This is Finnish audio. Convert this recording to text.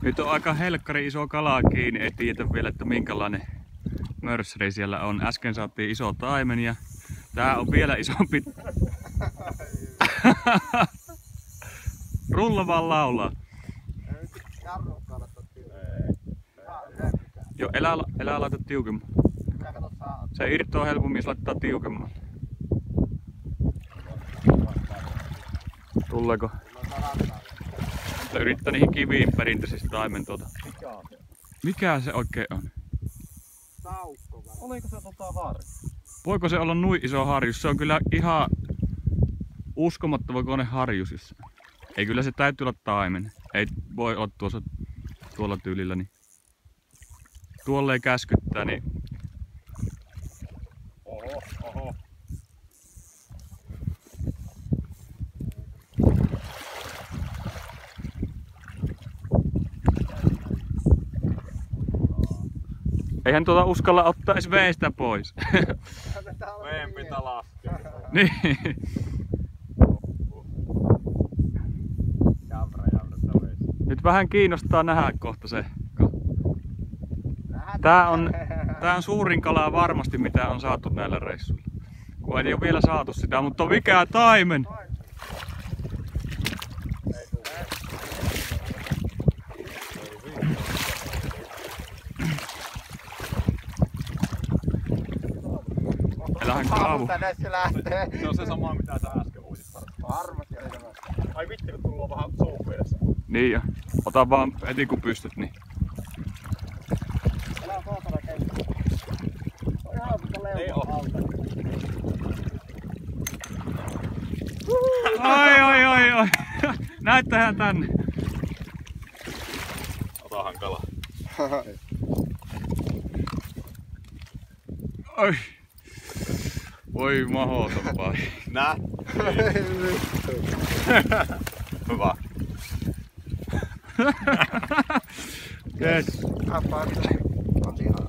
Nyt on aika helkkari iso kala kiinni, ei tiedä vielä, että minkälainen mörssäri siellä on. Äsken saatiin iso taimen ja tää on vielä isompi. Rulla vaan laulaa. Joo, elää laita tiukemmin. Se irtoaa helpommin, jos laittaa tiukemmin. Tuleeko? Yrittää niihin kiviin perinteisesti taimen tuota. Mikä se oikein on? Saukko vai? Oliko se harjus? Voiko se olla noin iso harjus? Se on kyllä ihan uskomattava kone harjus. Ei, kyllä se täytyy olla taimen. Ei voi olla tuolla tyylillä. Niin. Tuolle ei käskyttää, niin... Oho. Eihän tuota uskalla ottaa edes veestä pois. Veen pitää laskea. Niin. Nyt vähän kiinnostaa nähdä kohta se. Tää on suurin kala varmasti mitä on saatu näillä reissuilla. Kun ei ole vielä saatu sitä, mutta mikä taimen! Elähän kaavu. Se on se sama mitä sä äsken uisit varmasti. Ai vittu kun tullaan vähän suukku edessä. Niin jo. Ota vaan heti kun pystyt niin. Älä kootana käydä. On ihan mutta leuka alta. Oi. Näyttähän tänne. Otahan kala. Oi. Voi mahoton vai. Nää? Hyvä. Yes. On ihan.